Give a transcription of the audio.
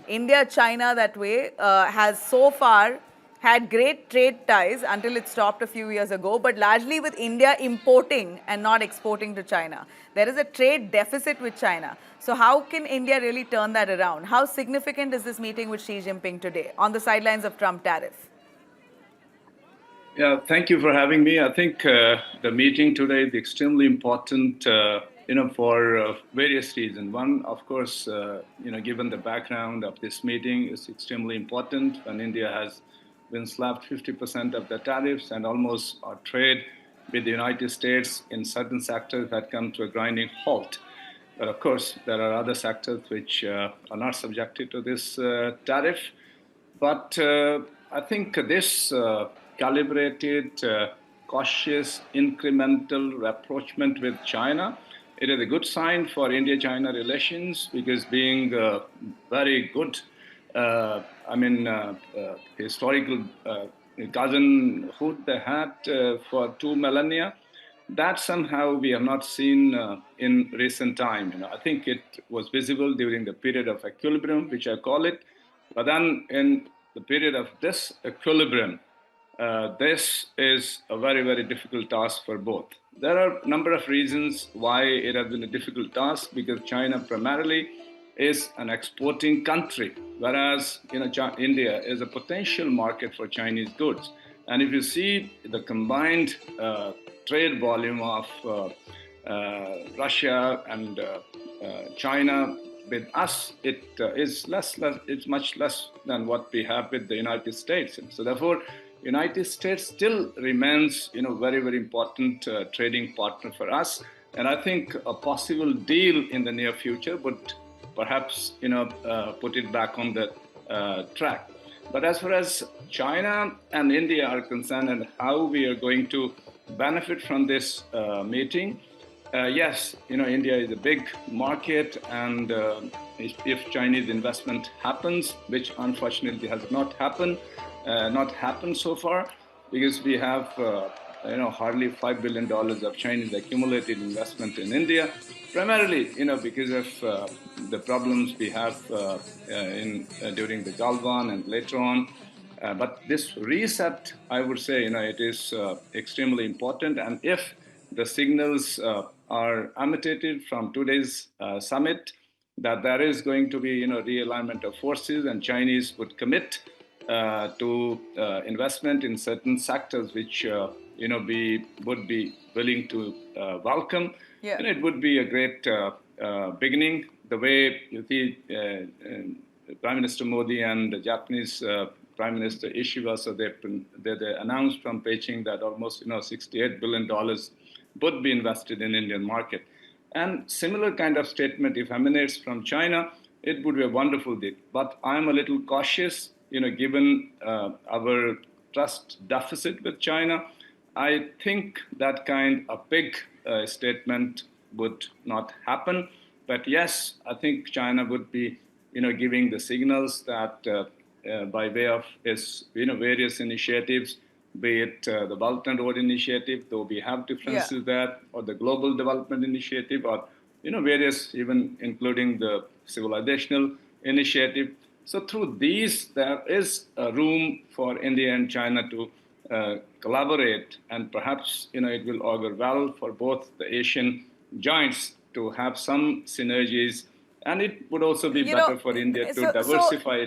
India-China that way has so far had great trade ties until it stopped a few years ago, but largely with India importing and not exporting to China. There is a trade deficit with China. So how can India really turn that around? How significant is this meeting with Xi Jinping today on the sidelines of Trump tariff? Yeah, thank you for having me. I think the meeting today is extremely important, for various reasons. One, of course, given the background of this meeting, is extremely important. When India has been slapped 50% of the tariffs and almost our trade with the United States in certain sectors had come to a grinding halt. But of course, there are other sectors which are not subjected to this tariff. But I think this calibrated, cautious, incremental rapprochement with China, it is a good sign for India-China relations because being very good, historical cousinhood they had for 2 millennia, that somehow we have not seen in recent time. I think it was visible during the period of equilibrium, which I call it. But then in the period of this equilibrium, this is a very, very difficult task for both. There are a number of reasons why it has been a difficult task, because China primarily is an exporting country, whereas India is a potential market for Chinese goods. And if you see the combined trade volume of Russia and China with us, it is it's much less than what we have with the United States. And so therefore, United States still remains, very, very important trading partner for us. And I think a possible deal in the near future would perhaps, put it back on the track. But as far as China and India are concerned and how we are going to benefit from this meeting, yes, India is a big market, and if Chinese investment happens, which unfortunately has not happened so far, because we have hardly $5 billion of Chinese accumulated investment in India, primarily because of the problems we have during the Galvan and later on. But this reset, I would say, it is extremely important. And if the signals are emitted from today's summit that there is going to be, realignment of forces, and Chinese would commit to investment in certain sectors which we would be willing to welcome. Yeah. And it would be a great beginning. The way you see Prime Minister Modi and the Japanese Prime Minister Ishiba, so they announced from Beijing that almost $68 billion would be invested in Indian market. And similar kind of statement, if emanates from China, it would be a wonderful deal. But I'm a little cautious, given our trust deficit with China. I think that kind of big statement would not happen. But yes, I think China would be, giving the signals that by way of its, various initiatives, be it the Belt and Road Initiative, though we have differences there, or the Global Development Initiative, or various, even including the Civilizational Initiative. So through these, there is a room for India and China to collaborate, and perhaps it will augur well for both the Asian giants to have some synergies, and it would also be better for India to diversify